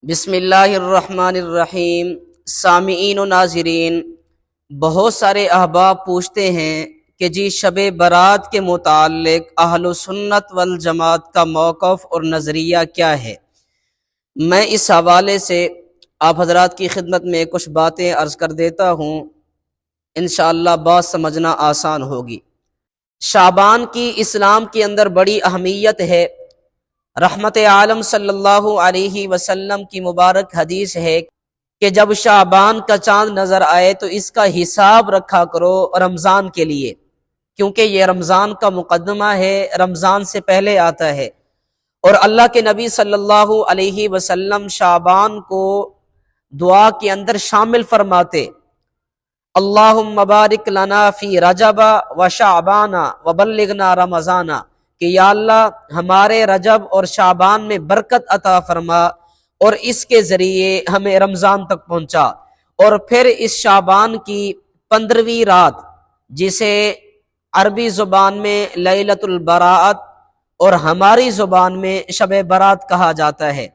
بسم اللہ الرحمن الرحیم۔ سامعین و ناظرین، بہت سارے احباب پوچھتے ہیں کہ جی شب برات کے متعلق اہل سنت والجماعت کا موقف اور نظریہ کیا ہے۔ میں اس حوالے سے آپ حضرات کی خدمت میں کچھ باتیں عرض کر دیتا ہوں، انشاءاللہ بات سمجھنا آسان ہوگی۔ شعبان کی اسلام کے اندر بڑی اہمیت ہے۔ رحمت عالم صلی اللہ علیہ وسلم کی مبارک حدیث ہے کہ جب شعبان کا چاند نظر آئے تو اس کا حساب رکھا کرو رمضان کے لیے، کیونکہ یہ رمضان کا مقدمہ ہے، رمضان سے پہلے آتا ہے۔ اور اللہ کے نبی صلی اللہ علیہ وسلم شعبان کو دعا کے اندر شامل فرماتے، اللہم بارک لنا فی رجب و شعبان و بلغنا رمضان، کہ یا اللہ ہمارے رجب اور شعبان میں برکت عطا فرما اور اس کے ذریعے ہمیں رمضان تک پہنچا۔ اور پھر اس شعبان کی 15ویں رات، جسے عربی زبان میں لیلۃ البراءت اور ہماری زبان میں شب برات کہا جاتا ہے۔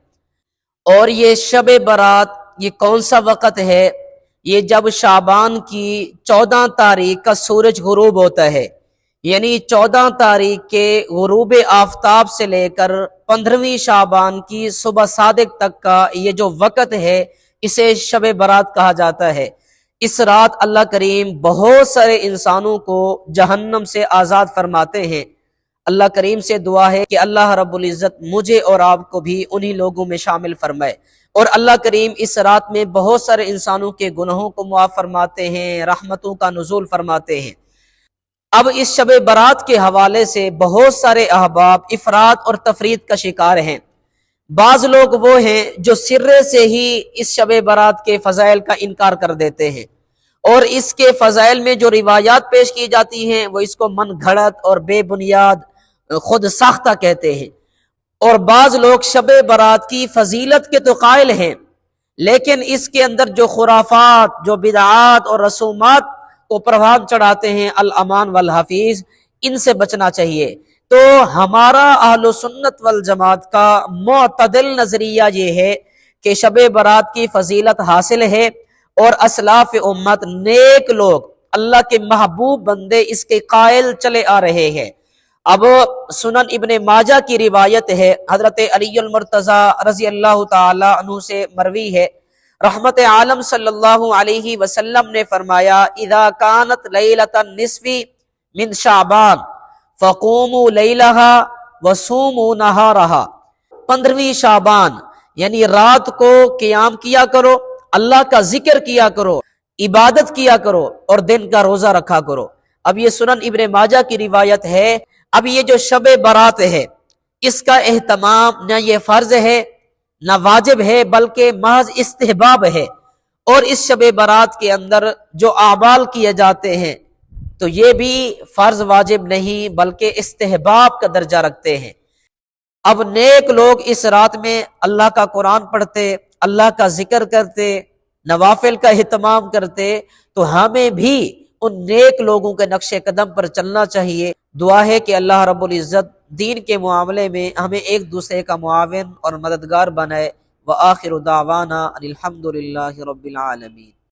اور یہ شب برات یہ کون سا وقت ہے؟ یہ جب شعبان کی 14 تاریخ کا سورج غروب ہوتا ہے، یعنی 14 تاریخ کے غروب آفتاب سے لے کر 15ویں شعبان کی صبح صادق تک کا یہ جو وقت ہے، اسے شب برات کہا جاتا ہے۔ اس رات اللہ کریم بہت سارے انسانوں کو جہنم سے آزاد فرماتے ہیں۔ اللہ کریم سے دعا ہے کہ اللہ رب العزت مجھے اور آپ کو بھی انہی لوگوں میں شامل فرمائے۔ اور اللہ کریم اس رات میں بہت سارے انسانوں کے گناہوں کو معاف فرماتے ہیں، رحمتوں کا نزول فرماتے ہیں۔ اب اس شب برات کے حوالے سے بہت سارے احباب افراط اور تفریط کا شکار ہیں۔ بعض لوگ وہ ہیں جو سرے سے ہی اس شب برات کے فضائل کا انکار کر دیتے ہیں، اور اس کے فضائل میں جو روایات پیش کی جاتی ہیں وہ اس کو من گھڑت اور بے بنیاد خود ساختہ کہتے ہیں۔ اور بعض لوگ شب برات کی فضیلت کے تو قائل ہیں، لیکن اس کے اندر جو خرافات، جو بدعات اور رسومات کو پروان چڑھاتے ہیں، الامان والحفیظ، ان سے بچنا چاہیے۔ تو ہمارا اہل سنت والجماعت کا معتدل نظریہ یہ ہے کہ شب برات کی فضیلت حاصل ہے، اور اسلاف امت نیک لوگ، اللہ کے محبوب بندے اس کے قائل چلے آ رہے ہیں۔ اب سنن ابن ماجہ کی روایت ہے، حضرت علی المرتضیٰ رضی اللہ تعالی عنہ سے مروی ہے، رحمت عالم صلی اللہ علیہ وسلم نے فرمایا، اذا کانت لیلۃ النصف من شعبان فقوموا لیلہا وصوموا نہارہا۔ 15ویں شعبان یعنی رات کو قیام کیا کرو، اللہ کا ذکر کیا کرو، عبادت کیا کرو، اور دن کا روزہ رکھا کرو۔ اب یہ سنن ابن ماجہ کی روایت ہے۔ اب یہ جو شب برات ہے، اس کا اہتمام نہ یہ فرض ہے نہ واجب ہے، بلکہ محض استحباب ہے۔ اور اس شب برات کے اندر جو اعمال کیے جاتے ہیں تو یہ بھی فرض واجب نہیں بلکہ استحباب کا درجہ رکھتے ہیں۔ اب نیک لوگ اس رات میں اللہ کا قرآن پڑھتے، اللہ کا ذکر کرتے، نوافل کا اہتمام کرتے، تو ہمیں بھی ان نیک لوگوں کے نقش قدم پر چلنا چاہیے۔ دعا ہے کہ اللہ رب العزت دین کے معاملے میں ہمیں ایک دوسرے کا معاون اور مددگار بنائے۔ وآخر دعوانا ان الحمد للہ رب العالمین۔